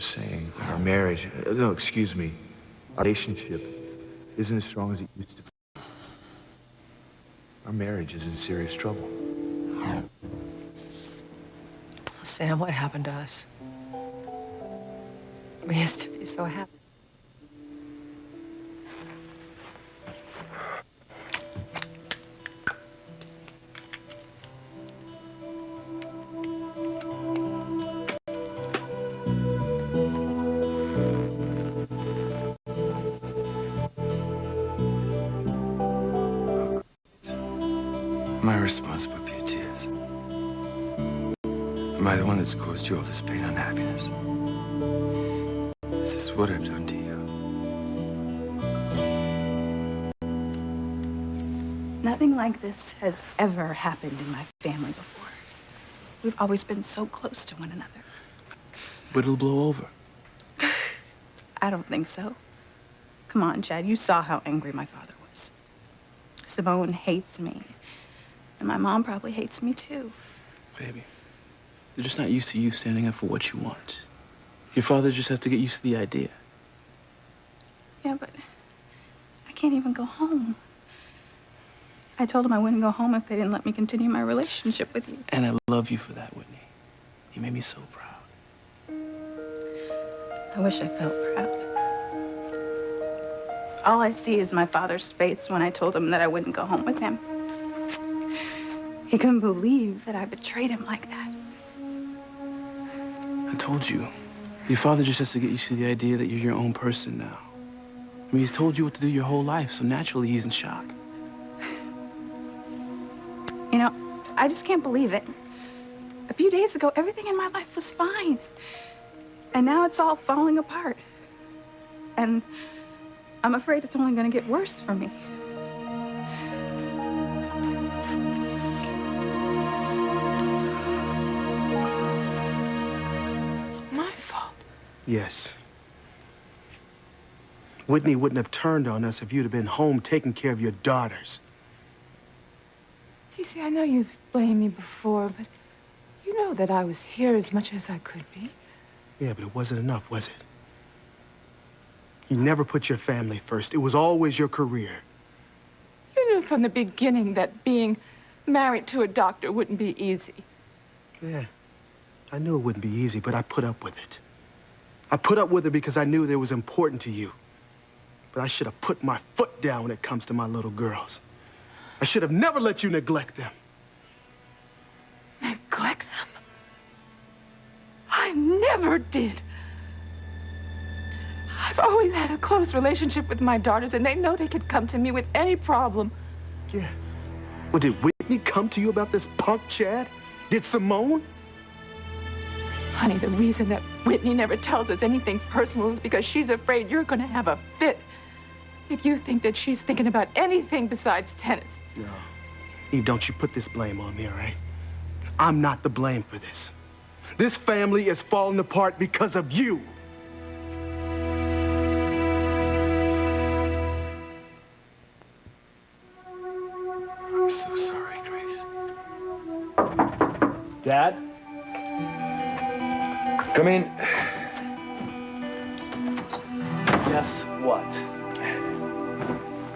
saying our marriage, no, excuse me, our relationship isn't as strong as it used to be. Our marriage is in serious trouble. Sam, what happened to us? We used to be so happy. Am I responsible for your tears? Am I the one that's caused you all this pain and unhappiness? Is this what I've done to you? Nothing like this has ever happened in my family before. We've always been so close to one another. But it'll blow over. I don't think so. Come on, Chad, you saw how angry my father was. Simone hates me. And my mom probably hates me too. Baby, they're just not used to you standing up for what you want. Your father just has to get used to the idea. Yeah, but I can't even go home. I told him I wouldn't go home if they didn't let me continue my relationship with you. And I love you for that, Whitney. You made me so proud. I wish I felt proud. All I see is my father's face when I told him that I wouldn't go home with him. He couldn't believe that I betrayed him like that. I told you. Your father just has to get used to the idea that you're your own person now. I mean, he's told you what to do your whole life, so naturally he's in shock. You know, I just can't believe it. A few days ago, everything in my life was fine. And now it's all falling apart. And I'm afraid it's only going to get worse for me. My fault. Yes. Whitney wouldn't have turned on us if you'd have been home taking care of your daughters. TC, I know you've blamed me before, but you know that I was here as much as I could be. Yeah, but it wasn't enough, was it? You never put your family first. It was always your career. You knew from the beginning that being married to a doctor wouldn't be easy. Yeah, I knew it wouldn't be easy, but I put up with it. I put up with it because I knew that it was important to you. But I should have put my foot down when it comes to my little girls. I should have never let you neglect them. Neglect them? I never did. I've always had a close relationship with my daughters, and they know they could come to me with any problem. Yeah. Well, did Whitney come to you about this punk, Chad? Did Simone? Honey, the reason that Whitney never tells us anything personal is because she's afraid you're going to have a fit if you think that she's thinking about anything besides tennis. No. Eve, don't you put this blame on me, all right? I'm not to blame for this. This family is falling apart because of you. I'm so sorry, Grace. Dad? Come in. Guess what?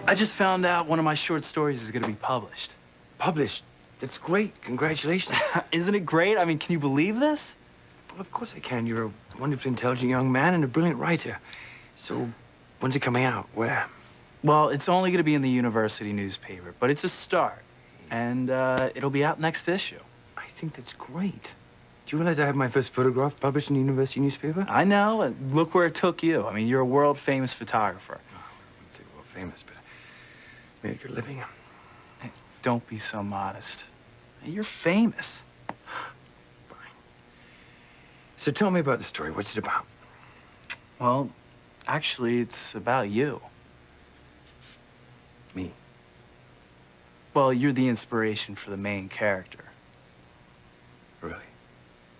I just found out one of my short stories is going to be published. Published? That's great. Congratulations. Isn't it great? I mean, can you believe this? Well, of course I can. You're a wonderfully intelligent young man and a brilliant writer. So, when's it coming out? Where? Well, it's only going to be in the university newspaper, but it's a start. And it'll be out next issue. I think that's great. Do you realize I have my first photograph published in the university newspaper? I know, and look where it took you. I mean, you're a world-famous photographer. Oh, I wouldn't say world famous, but I make a living. Hey, don't be so modest. You're famous. Fine. So tell me about the story. What's it about? Well, actually, it's about you. Me? Well, you're the inspiration for the main character. Really?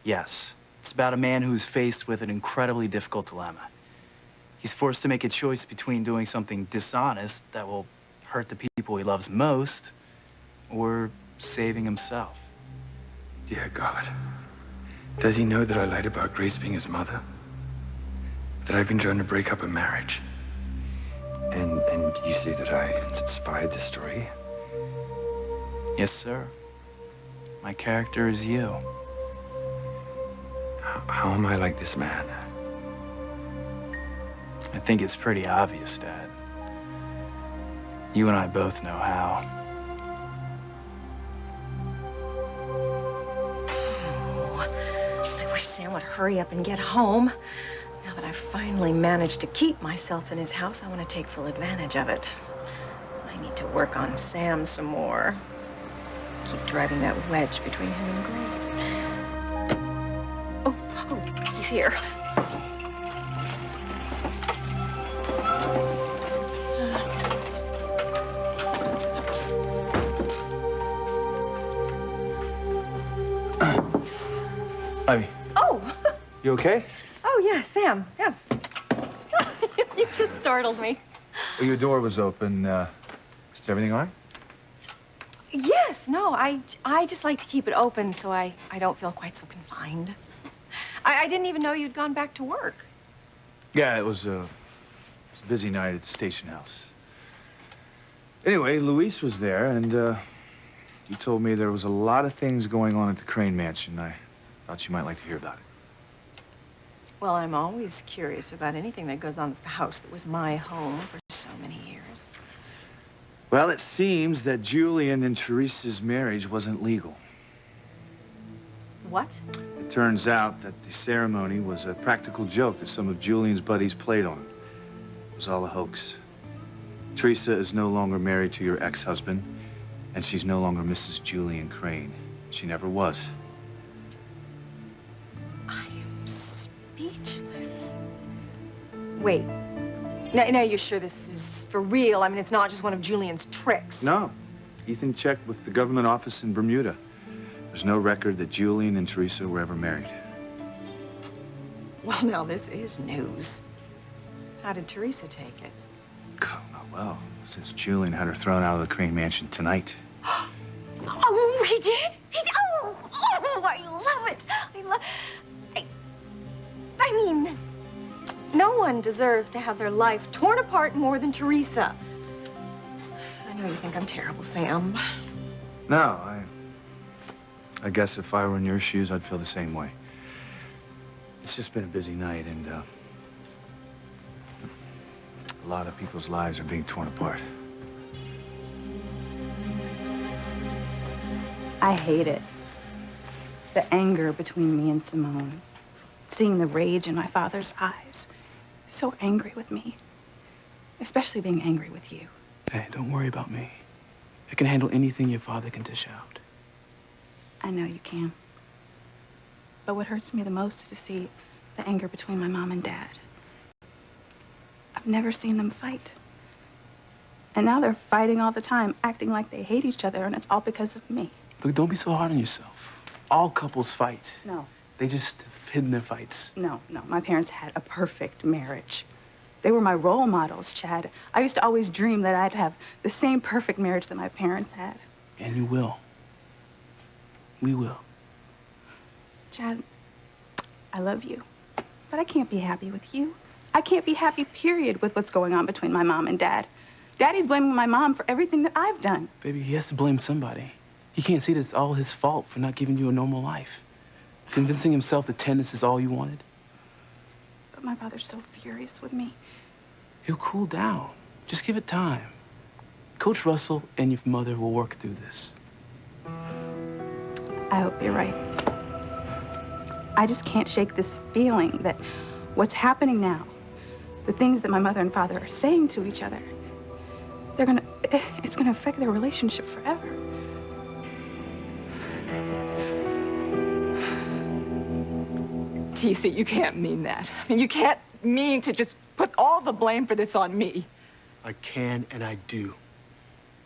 Yes. It's about a man who's faced with an incredibly difficult dilemma. He's forced to make a choice between doing something dishonest that will hurt the people he loves most, or saving himself. Dear God. Does he know that I lied about Grace being his mother? that I've been trying to break up a marriage. And you say that I inspired this story? Yes, sir. My character is you. How am I like this man? I think it's pretty obvious, Dad. You and I both know how. Oh, I wish Sam would hurry up and get home. Now that I've finally managed to keep myself in his house, I want to take full advantage of it. I need to work on Sam some more. Keep driving that wedge between him and Grace. Oh, he's here. Ivy. Oh! You okay? Oh, yeah, Sam. Yeah. You just startled me. Well, your door was open. Is everything all right? Yes, no, I just like to keep it open so I don't feel quite so confined. I didn't even know you'd gone back to work. Yeah, it was a busy night at the station house. Anyway, Luis was there, and you told me there was a lot of things going on at the Crane Mansion. I thought you might like to hear about it. Well, I'm always curious about anything that goes on at the house that was my home for so many years. Well, it seems that Julian and Teresa's marriage wasn't legal. What? It turns out that the ceremony was a practical joke that some of Julian's buddies played on him. It was all a hoax. Teresa is no longer married to your ex-husband, and she's no longer Mrs. Julian Crane. She never was. I am speechless. Wait. Now you're sure this is for real? I mean, it's not just one of Julian's tricks. No. Ethan checked with the government office in Bermuda. There's no record that Julian and Teresa were ever married. Well, now this is news. How did Teresa take it? Oh, not well, since Julian had her thrown out of the Crane Mansion tonight. Oh, he did? He did? Oh, I love it. I mean, no one deserves to have their life torn apart more than Teresa. I know you think I'm terrible, Sam. No, I guess if I were in your shoes, I'd feel the same way. It's just been a busy night, and a lot of people's lives are being torn apart. I hate it. The anger between me and Simone. Seeing the rage in my father's eyes. So angry with me. Especially being angry with you. Hey, don't worry about me. I can handle anything your father can dish out. I know you can. But what hurts me the most is to see the anger between my mom and dad. I've never seen them fight. And now they're fighting all the time, acting like they hate each other, and it's all because of me. Look, don't be so hard on yourself. All couples fight. No. They just have hidden their fights. No. My parents had a perfect marriage. They were my role models, Chad. I used to always dream that I'd have the same perfect marriage that my parents had. And you will. We will. Chad, I love you. But I can't be happy with you. I can't be happy, period, with what's going on between my mom and dad. Daddy's blaming my mom for everything that I've done. Baby, he has to blame somebody. He can't see that it's all his fault for not giving you a normal life. Convincing himself that tennis is all you wanted. But my father's so furious with me. He'll cool down. Just give it time. Coach Russell and your mother will work through this. I hope you're right. I just can't shake this feeling that what's happening now, the things that my mother and father are saying to each other, it's gonna affect their relationship forever. TC, you can't mean that. I mean, you can't mean to just put all the blame for this on me. I can and I do.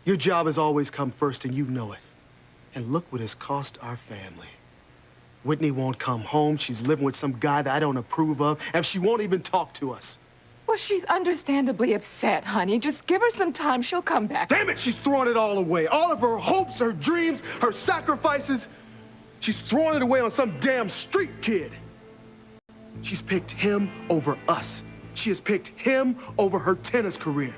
Your job has always come first and you know it. And look what it's cost our family. Whitney won't come home. She's living with some guy that I don't approve of, and she won't even talk to us. Well, she's understandably upset, honey. Just give her some time. She'll come back. Damn it, she's throwing it all away. All of her hopes, her dreams, her sacrifices. She's throwing it away on some damn street kid. She's picked him over us. She has picked him over her tennis career.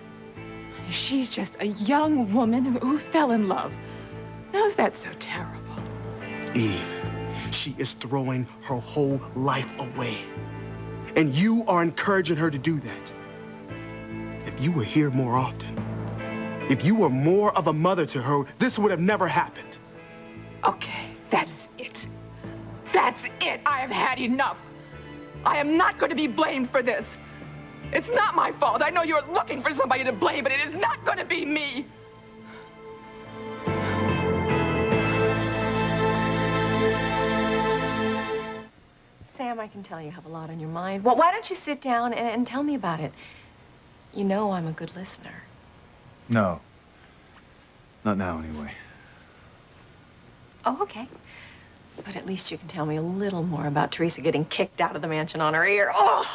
She's just a young woman who fell in love. How is that so terrible? Eve, she is throwing her whole life away. And you are encouraging her to do that. If you were here more often, if you were more of a mother to her, this would have never happened. Okay, that is it. That's it. I have had enough. I am not going to be blamed for this. It's not my fault. I know you're looking for somebody to blame, but it is not going to be me. Sam, I can tell you have a lot on your mind. Well, why don't you sit down and tell me about it? You know I'm a good listener. No. Not now, anyway. Oh, okay. But at least you can tell me a little more about Teresa getting kicked out of the mansion on her ear. Oh,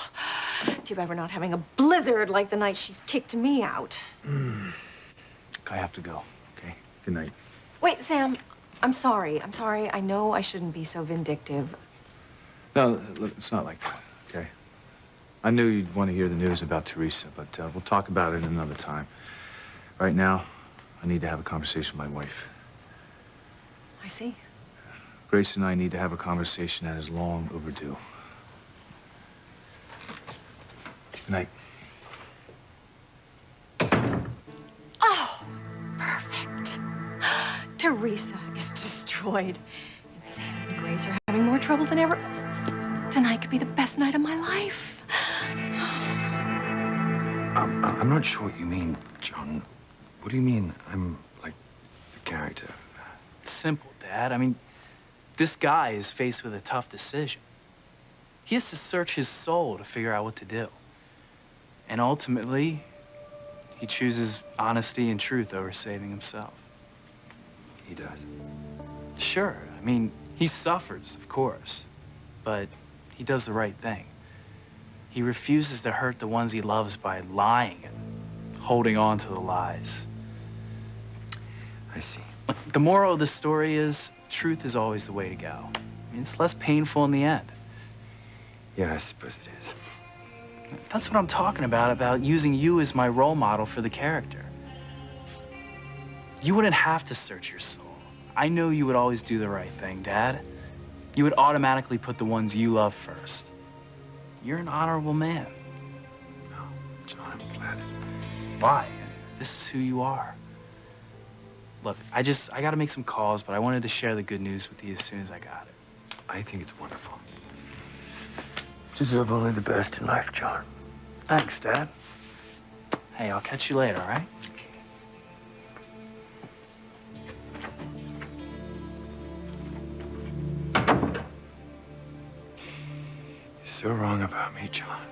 too bad we're not having a blizzard like the night she's kicked me out. I have to go, okay? Good night. Wait, Sam, I'm sorry. I'm sorry. I know I shouldn't be so vindictive. No, look, it's not like that, okay? I knew you'd want to hear the news about Teresa, but we'll talk about it another time. Right now, I need to have a conversation with my wife. I see. Grace and I need to have a conversation that is long overdue. Good night. Oh, perfect. Teresa is destroyed. And Sam and Grace are having more trouble than ever. Tonight could be the best night of my life. I'm not sure what you mean, John. What do you mean I'm like the character? It's simple, Dad. I mean, this guy is faced with a tough decision. He has to search his soul to figure out what to do. And ultimately, he chooses honesty and truth over saving himself. He does. Sure, I mean, he suffers, of course, but he does the right thing. He refuses to hurt the ones he loves by lying and holding on to the lies. I see. The moral of the story is truth is always the way to go. I mean, it's less painful in the end. Yeah, I suppose it is. That's what I'm talking about using you as my role model for the character. You wouldn't have to search your soul. I know you would always do the right thing, Dad. You would automatically put the ones you love first. You're an honorable man. No, John, I'm flattered. Why? This is who you are. Look, I gotta make some calls, but I wanted to share the good news with you as soon as I got it. I think it's wonderful. Deserve only the best in life, John. Thanks, Dad. Hey, I'll catch you later, all right? You're so wrong about me, John.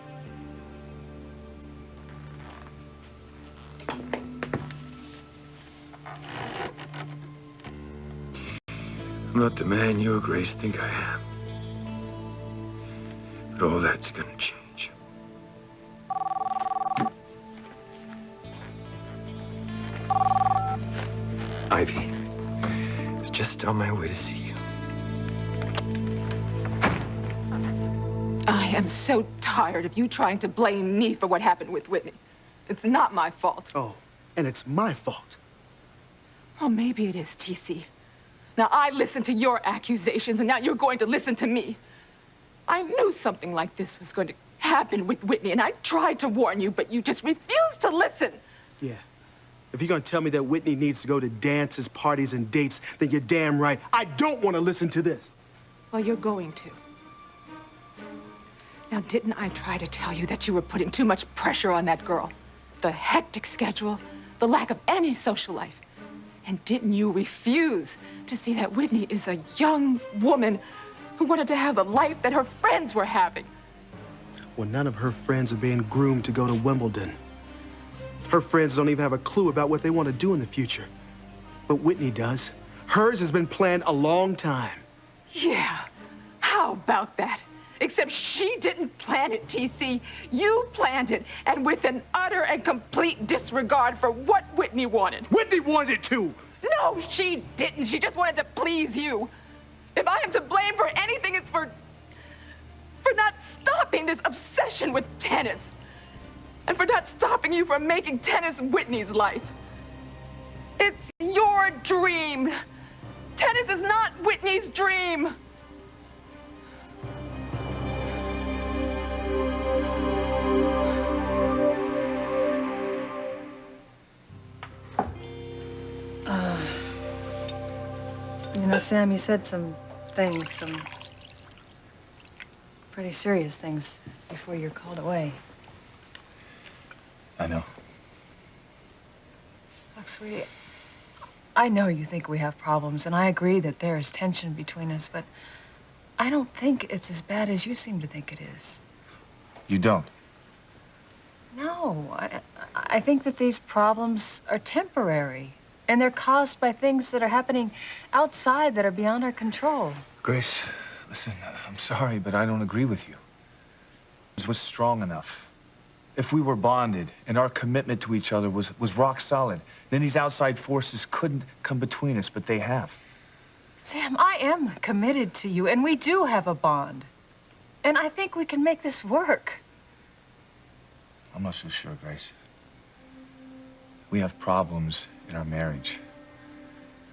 I'm not the man you or Grace think I am. But all that's gonna change. Ivy, I was just on my way to see you. I am so tired of you trying to blame me for what happened with Whitney. It's not my fault. Oh, and it's my fault. Well, maybe it is, TC. Now, I listened to your accusations, and now you're going to listen to me. I knew something like this was going to happen with Whitney, and I tried to warn you, but you just refused to listen. Yeah. If you're gonna tell me that Whitney needs to go to dances, parties, and dates, then you're damn right. I don't want to listen to this. Well, you're going to. Now, didn't I try to tell you that you were putting too much pressure on that girl? The hectic schedule, the lack of any social life. And didn't you refuse to see that Whitney is a young woman who wanted to have the life that her friends were having? Well, none of her friends are being groomed to go to Wimbledon. Her friends don't even have a clue about what they want to do in the future. But Whitney does. Hers has been planned a long time. Yeah, how about that? Except she didn't plan it, TC. You planned it, and with an utter and complete disregard for what Whitney wanted. Whitney wanted it too. No, she didn't. She just wanted to please you. If I am to blame for anything, it's for not stopping this obsession with tennis. and for not stopping you from making tennis Whitney's life. It's your dream. Tennis is not Whitney's dream. You know, Sam, you said some pretty serious things before you were called away. I know. Look, sweetie, I know you think we have problems, and I agree that there is tension between us, but I don't think it's as bad as you seem to think it is. You don't? No, I think that these problems are temporary, and they're caused by things that are happening outside that are beyond our control. Grace, listen, I'm sorry, but I don't agree with you. It was strong enough. If we were bonded and our commitment to each other was rock solid, then these outside forces couldn't come between us, but they have. Sam, I am committed to you, and we do have a bond. And I think we can make this work. I'm not so sure, Grace. We have problems in our marriage.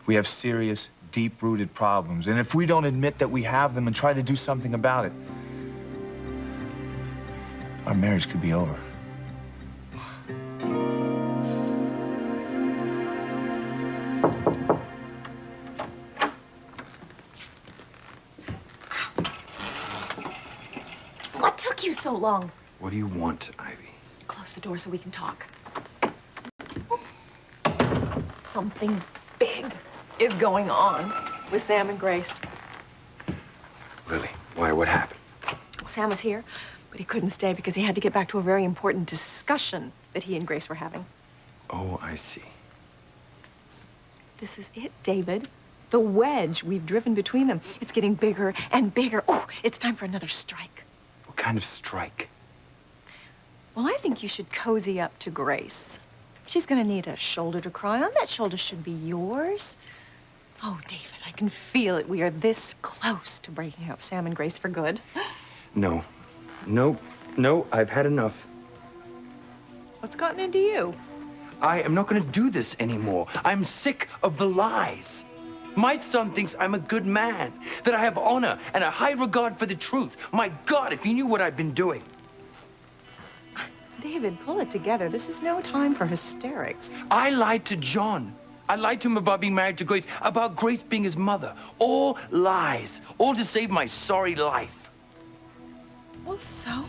We have serious, deep-rooted problems. And if we don't admit that we have them and try to do something about it, our marriage could be over. What took you so long? What do you want, Ivy? Close the door so we can talk. Something big is going on with Sam and Grace. Lily, why? What happened? Sam was here, but he couldn't stay because he had to get back to a very important discussion that he and Grace were having. Oh, I see. This is it, David. The wedge we've driven between them. It's getting bigger and bigger. Oh, it's time for another strike. What kind of strike? Well, I think you should cozy up to Grace. She's gonna need a shoulder to cry on. That shoulder should be yours. Oh, David, I can feel it. We are this close to breaking up Sam and Grace for good. No. No, I've had enough. What's gotten into you? I am not going to do this anymore. I'm sick of the lies. My son thinks I'm a good man, that I have honor and a high regard for the truth. My God, if he knew what I've been doing. David, pull it together. This is no time for hysterics. I lied to John. I lied to him about being married to Grace, about Grace being his mother. All lies, all to save my sorry life. Well, so?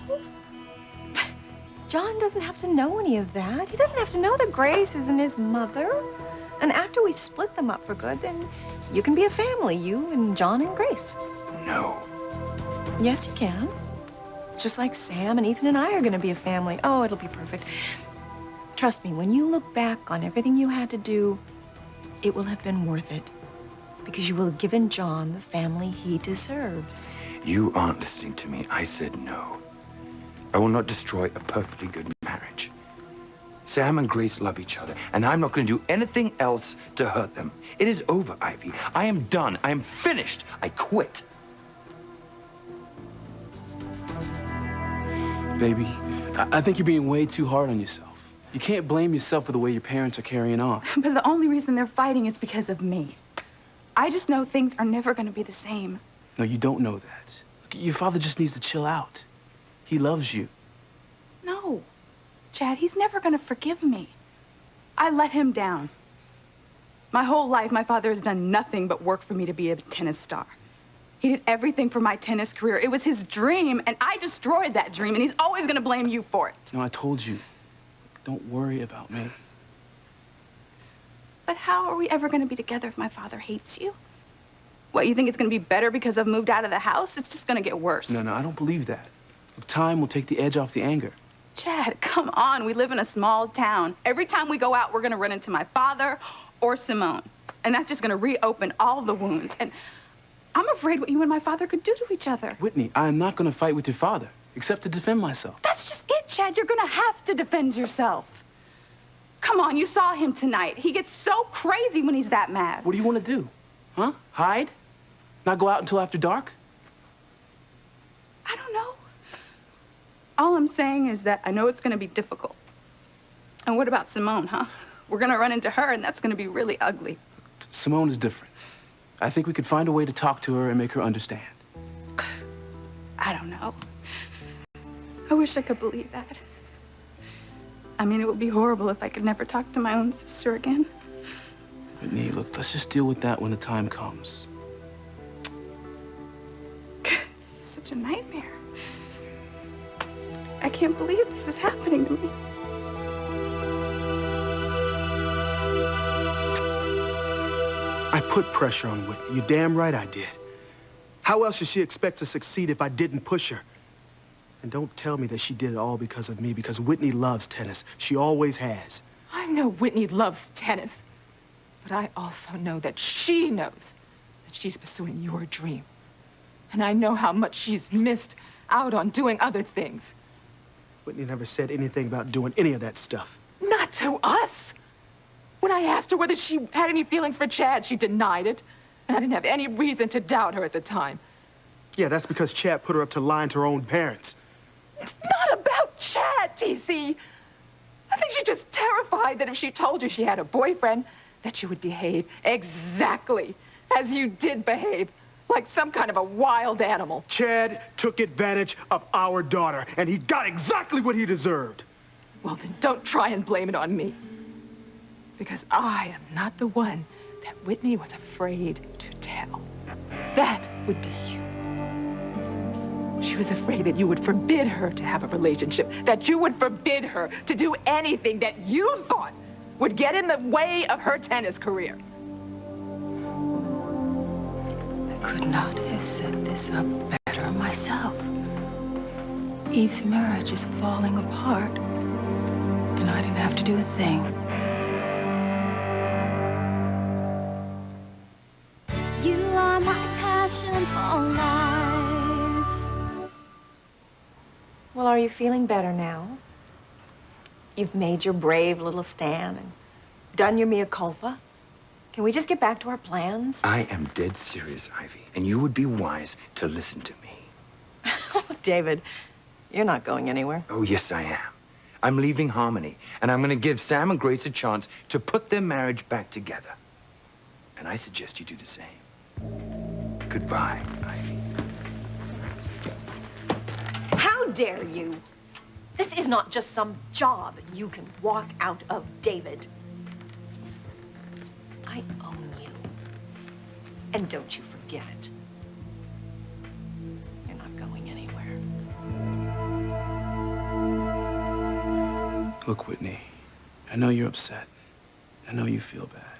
John doesn't have to know any of that. He doesn't have to know that Grace isn't his mother. And after we split them up for good, then you can be a family, you and John and Grace. No. Yes, you can. Just like Sam and Ethan and I are going to be a family. Oh, it'll be perfect. Trust me, when you look back on everything you had to do, it will have been worth it. Because you will have given John the family he deserves. You aren't listening to me. I said no. I will not destroy a perfectly good marriage. Sam and Grace love each other, and I'm not going to do anything else to hurt them. It is over, Ivy. I am done. I am finished. I quit. Baby, I think you're being way too hard on yourself. You can't blame yourself for the way your parents are carrying on. But the only reason they're fighting is because of me. I just know things are never going to be the same. No, you don't know that. Look, your father just needs to chill out. He loves you. No, Chad, he's never going to forgive me. I let him down. My whole life, my father has done nothing but work for me to be a tennis star. He did everything for my tennis career. It was his dream, and I destroyed that dream, and he's always going to blame you for it. No, I told you. Don't worry about me. But how are we ever going to be together if my father hates you? What, you think it's going to be better because I've moved out of the house? It's just going to get worse. No, I don't believe that. Look, time will take the edge off the anger. Chad, come on. We live in a small town. Every time we go out, we're going to run into my father or Simone. And that's just going to reopen all the wounds. And I'm afraid what you and my father could do to each other. Whitney, I am not going to fight with your father, except to defend myself. That's just it, Chad. You're going to have to defend yourself. Come on, you saw him tonight. He gets so crazy when he's that mad. What do you want to do? Huh? Hide? Not go out until after dark? I don't know. All I'm saying is that I know it's going to be difficult. And what about Simone, huh? We're going to run into her, and that's going to be really ugly. Simone is different. I think we could find a way to talk to her and make her understand. I don't know. I wish I could believe that. I mean, it would be horrible if I could never talk to my own sister again. Whitney, look, let's just deal with that when the time comes. Such a nightmare. I can't believe this is happening to me. I put pressure on Whitney. You're damn right I did. How else should she expect to succeed if I didn't push her? And don't tell me that she did it all because of me, because Whitney loves tennis. She always has. I know Whitney loves tennis, but I also know that she knows that she's pursuing your dream. And I know how much she's missed out on doing other things. Whitney never said anything about doing any of that stuff. Not to us. When I asked her whether she had any feelings for Chad, she denied it. And I didn't have any reason to doubt her at the time. Yeah, that's because Chad put her up to lying to her own parents. It's not about Chad, TC. I think she's just terrified that if she told you she had a boyfriend, that you would behave exactly as you did behave, like some kind of a wild animal. Chad took advantage of our daughter, and he got exactly what he deserved. Well, then don't try and blame it on me. Because I am not the one that Whitney was afraid to tell. That would be you. She was afraid that you would forbid her to have a relationship, that you would forbid her to do anything that you thought would get in the way of her tennis career. I could not have set this up better myself. Eve's marriage is falling apart, and I didn't have to do a thing. You are my passion for life. Well, are you feeling better now? You've made your brave little stand and done your mea culpa. Can we just get back to our plans? I am dead serious, Ivy, and you would be wise to listen to me. Oh, David, you're not going anywhere. Oh, yes, I am. I'm leaving Harmony, and I'm going to give Sam and Grace a chance to put their marriage back together. And I suggest you do the same. Goodbye, Ivy. How dare you? This is not just some job you can walk out of, David. I own you. And don't you forget it. You're not going anywhere. Look, Whitney, I know you're upset. I know you feel bad.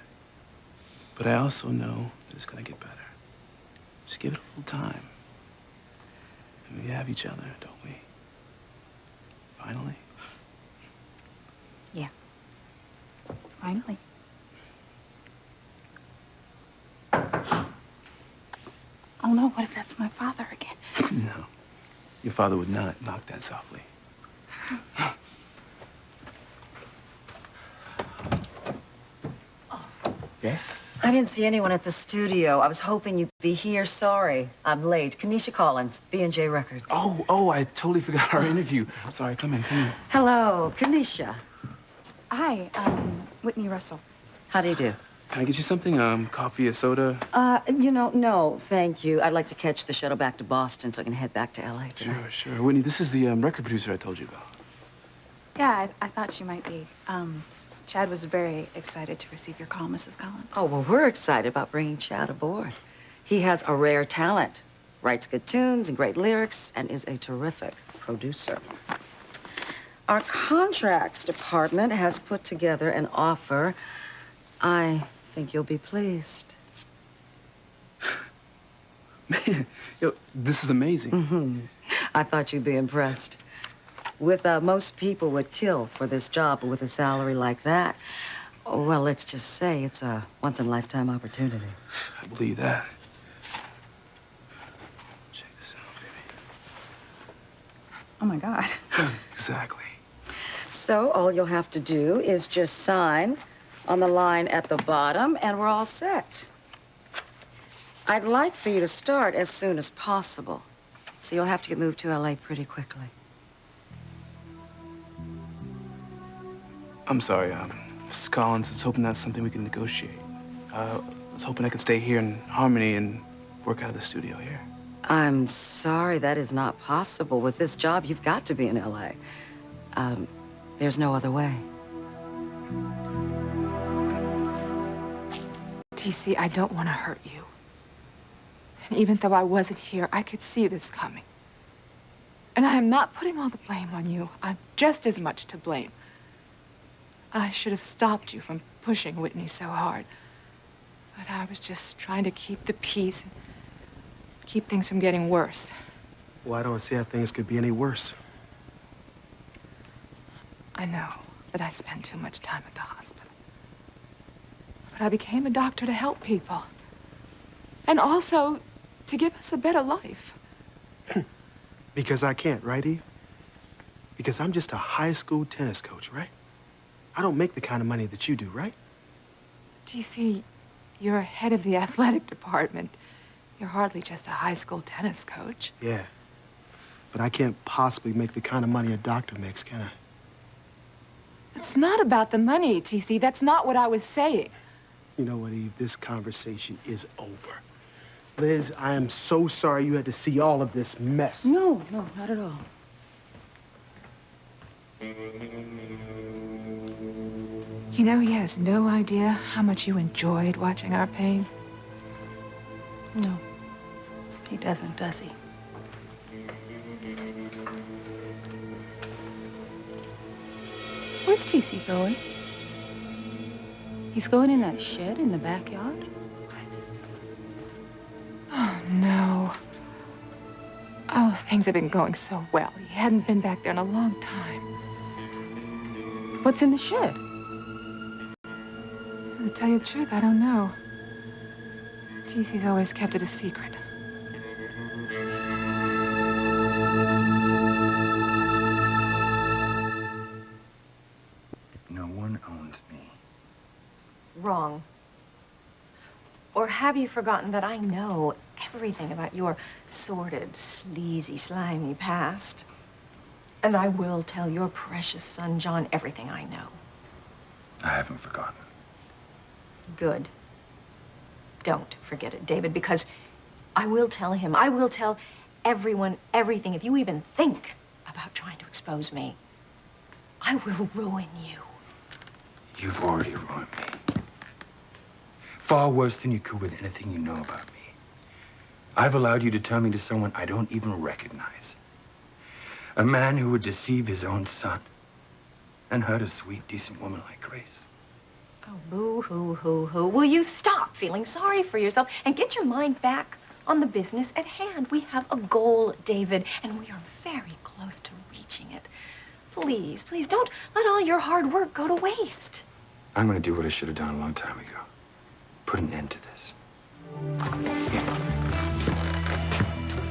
But I also know that it's going to get better. Just give it a little time. And we have each other, don't we? Finally. Yeah. Finally. Oh, no, what if that's my father again? No. Your father would not knock that softly. Yes? I didn't see anyone at the studio. I was hoping you'd be here. Sorry, I'm late. Kanisha Collins, B&J Records. Oh, I totally forgot our interview. I'm sorry, come in. Hello, Kanisha. Hi, Whitney Russell. How do you do? Can I get you something? Coffee, a soda? No, thank you. I'd like to catch the shuttle back to Boston so I can head back to L.A. tonight. Sure. Whitney, this is the record producer I told you about. Yeah, I thought she might be. Chad was very excited to receive your call, Mrs. Collins. Oh, well, we're excited about bringing Chad aboard. He has a rare talent, writes good tunes and great lyrics, and is a terrific producer. Our contracts department has put together an offer. I think you'll be pleased. Man, this is amazing. Mm-hmm. I thought you'd be impressed. Most people would kill for this job, but with a salary like that, well, let's just say it's a once-in-a-lifetime opportunity. I believe that. Check this out, baby. Oh, my God. Exactly. So all you'll have to do is just sign on the line at the bottom, and we're all set. I'd like for you to start as soon as possible, so you'll have to get moved to L.A. pretty quickly. I'm sorry, Mrs. Collins. I was hoping that's something we can negotiate. I was hoping I could stay here in Harmony and work out of the studio here. I'm sorry, that is not possible. With this job, you've got to be in L.A. There's no other way. TC, I don't want to hurt you. And even though I wasn't here, I could see this coming. And I am not putting all the blame on you. I'm just as much to blame. I should have stopped you from pushing Whitney so hard. But I was just trying to keep the peace and keep things from getting worse. Well, I don't see how things could be any worse. I know that I spend too much time at the hospital. But I became a doctor to help people. And also to give us a better life. Because I can't, right, Eve? Because I'm just a high school tennis coach, right? I don't make the kind of money that you do, right? TC, you're head of the athletic department. You're hardly just a high school tennis coach. Yeah. But I can't possibly make the kind of money a doctor makes, can I? It's not about the money, TC. That's not what I was saying. You know what, Eve? This conversation is over. Liz, I am so sorry you had to see all of this mess. No, not at all. You know, he has no idea how much you enjoyed watching our pain. No, he doesn't, does he? Where's TC going? He's going in that shed in the backyard? Oh, no. Oh, things have been going so well. He hadn't been back there in a long time. What's in the shed? To tell you the truth, I don't know. TC's always kept it a secret. No one owns me. Wrong. Or have you forgotten that I know everything about your sordid, sleazy, slimy past? And I will tell your precious son, John, everything I know. I haven't forgotten. Good. Don't forget it, David, because I will tell him, I will tell everyone everything. If you even think about trying to expose me, I will ruin you. You've already ruined me. Far worse than you could with anything you know about me. I've allowed you to turn me to someone I don't even recognize. A man who would deceive his own son and hurt a sweet, decent woman like Grace. Oh, boo-hoo-hoo-hoo. Will you stop feeling sorry for yourself and get your mind back on the business at hand? We have a goal, David, and we are very close to reaching it. Please, please, don't let all your hard work go to waste. I'm going to do what I should have done a long time ago. Put an end to this.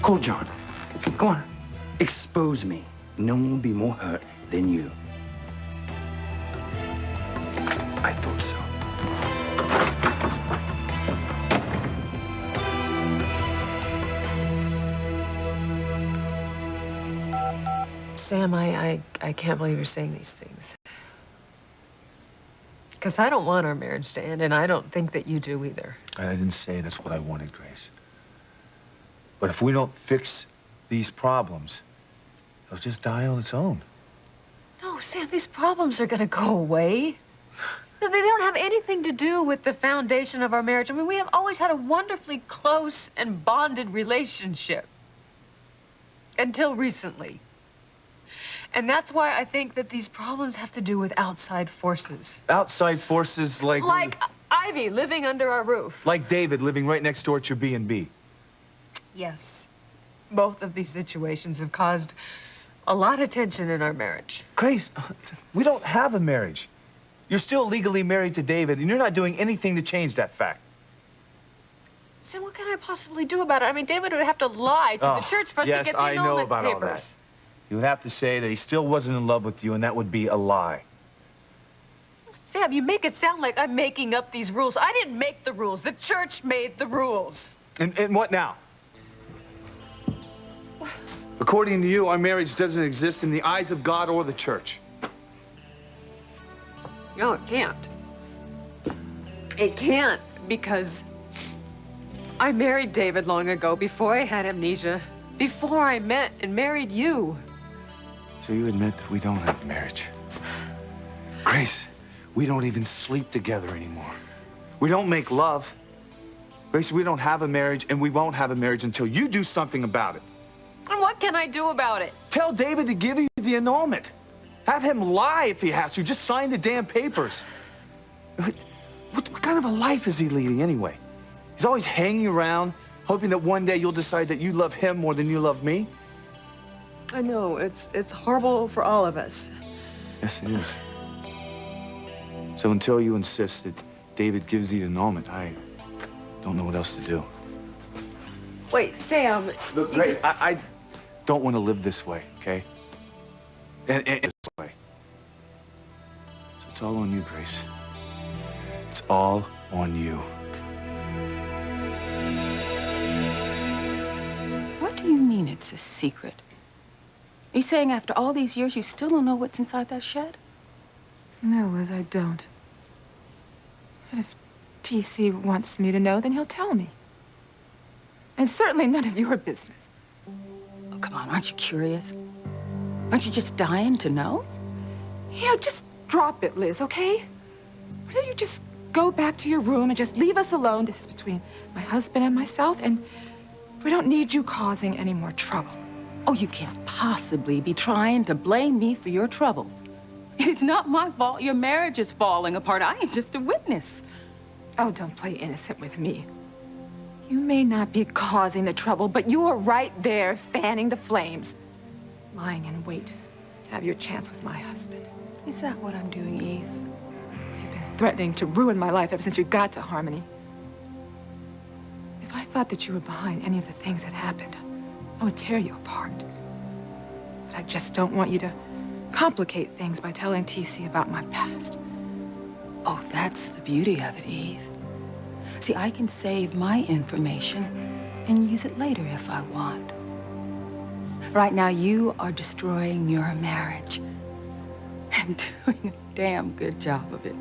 Call John. Go on. Expose me. No one will be more hurt than you. I thought so. Sam, I can't believe you're saying these things. Because I don't want our marriage to end, and I don't think that you do either. I didn't say that's what I wanted, Grace. But if we don't fix these problems, they'll just die on its own. No, Sam, these problems are going to go away. No, they don't have anything to do with the foundation of our marriage. I mean, we have always had a wonderfully close and bonded relationship. Until recently. And that's why I think that these problems have to do with outside forces. Outside forces like... Like Ivy living under our roof. Like David living right next door at your B&B. Yes. Both of these situations have caused a lot of tension in our marriage. Grace, we don't have a marriage. You're still legally married to David, and you're not doing anything to change that fact. So what can I possibly do about it? I mean, David would have to lie to the church for us to get the annulment papers. Yes, I know about all that. You would have to say that he still wasn't in love with you, and that would be a lie. Sam, you make it sound like I'm making up these rules. I didn't make the rules. The church made the rules. And what now? According to you, our marriage doesn't exist in the eyes of God or the church. No, it can't. It can't, because I married David long ago, before I had amnesia, before I met and married you. So you admit that we don't have a marriage? Grace, we don't even sleep together anymore. We don't make love. Grace, we don't have a marriage, and we won't have a marriage until you do something about it. And what can I do about it? Tell David to give you the annulment. Have him lie if he has to. Just sign the damn papers. What kind of a life is he leading anyway? He's always hanging around, hoping that one day you'll decide that you love him more than you love me. I know, it's horrible for all of us. Yes, it is. So until you insist that David gives you the annulment, I don't know what else to do. Wait, Sam. Look, Grace, I don't want to live this way, okay? And this way. So it's all on you, Grace. It's all on you. What do you mean it's a secret? Are you saying after all these years you still don't know what's inside that shed? No, Liz, I don't. But if T.C. wants me to know, then he'll tell me. And certainly none of your business. Oh, come on, aren't you curious? Aren't you just dying to know? Yeah, just drop it, Liz, okay? Why don't you just go back to your room and just leave us alone? This is between my husband and myself, and we don't need you causing any more trouble. Oh, you can't possibly be trying to blame me for your troubles. It's not my fault your marriage is falling apart. I am just a witness. Oh, don't play innocent with me. You may not be causing the trouble, but you are right there fanning the flames, lying in wait to have your chance with my husband. Is that what I'm doing, Eve? You've been threatening to ruin my life ever since you got to Harmony. If I thought that you were behind any of the things that happened, I would tear you apart. But I just don't want you to complicate things by telling T.C. about my past. Oh, that's the beauty of it, Eve. See, I can save my information and use it later if I want. Right now, you are destroying your marriage and doing a damn good job of it.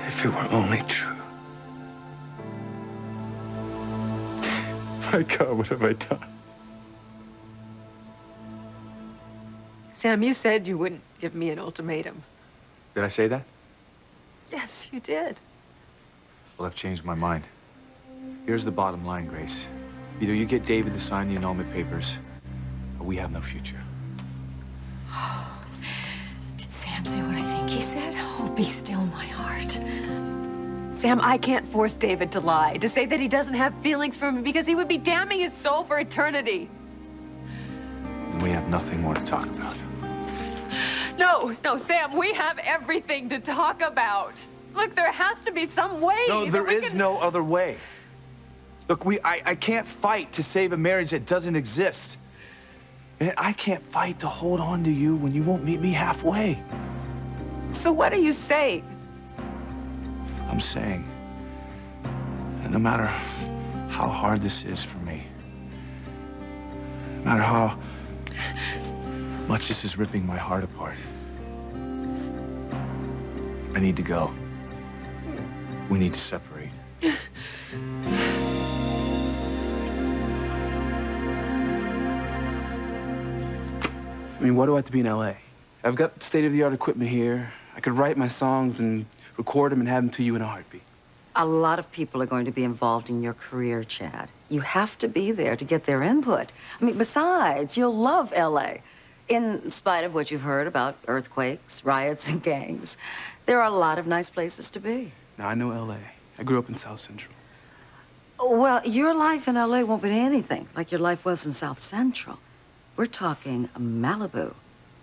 If it were only true. My God, what have I done? Sam, you said you wouldn't give me an ultimatum. Did I say that? Yes, you did. Well, I've changed my mind. Here's the bottom line, Grace. Either you get David to sign the annulment papers, or we have no future. Oh, did Sam say what I think he said? Oh, be still my heart. Sam, I can't force David to lie, to say that he doesn't have feelings for me, because he would be damning his soul for eternity. Then we have nothing more to talk about. No, Sam, we have everything to talk about. Look, there has to be some way. No, there is no other way. Look, I can't fight to save a marriage that doesn't exist. And I can't fight to hold on to you when you won't meet me halfway. So what are you saying? I'm saying that no matter how hard this is for me, no matter how much this is ripping my heart apart, I need to go. We need to separate. I mean, why do I have to be in L.A.? I've got state-of-the-art equipment here. I could write my songs and record them and have them to you in a heartbeat. A lot of people are going to be involved in your career, Chad. You have to be there to get their input. I mean, besides, you'll love L.A. In spite of what you've heard about earthquakes, riots, and gangs. There are a lot of nice places to be. Now, I know L.A. I grew up in South Central. Well, your life in L.A. won't be anything like your life was in South Central. We're talking Malibu,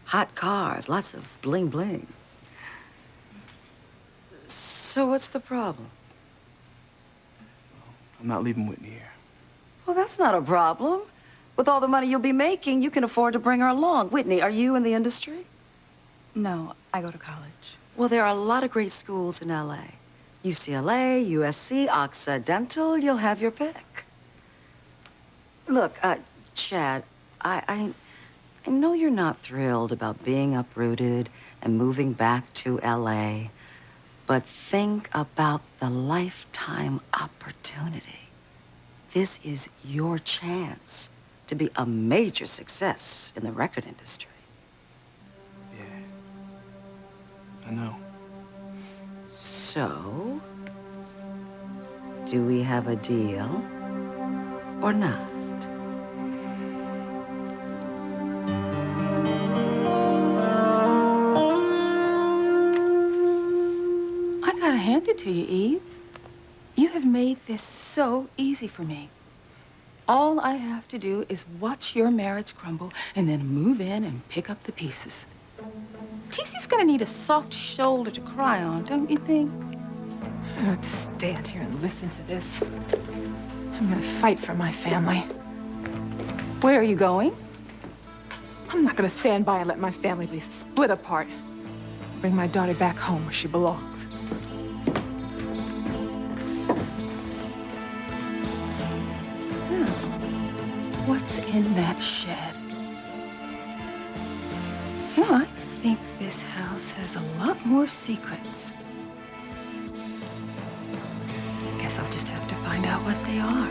hot cars, lots of bling-bling. So what's the problem? I'm not leaving Whitney here. Well, that's not a problem. With all the money you'll be making, you can afford to bring her along. Whitney, are you in the industry? No, I go to college. Well, there are a lot of great schools in L.A. UCLA, USC, Occidental, you'll have your pick. Look, Chad, I know you're not thrilled about being uprooted and moving back to L.A., but think about the lifetime opportunity. This is your chance to be a major success in the record industry. Yeah. I know. So, do we have a deal or not? I gotta hand it to you, Eve. You have made this so easy for me. All I have to do is watch your marriage crumble and then move in and pick up the pieces. TC's gonna need a soft shoulder to cry on, don't you think? I don't have to stand here and listen to this. I'm gonna fight for my family. Where are you going? I'm not gonna stand by and let my family be split apart. Bring my daughter back home where she belongs. What's in that shed? Well, I think this house has a lot more secrets. Guess I'll just have to find out what they are.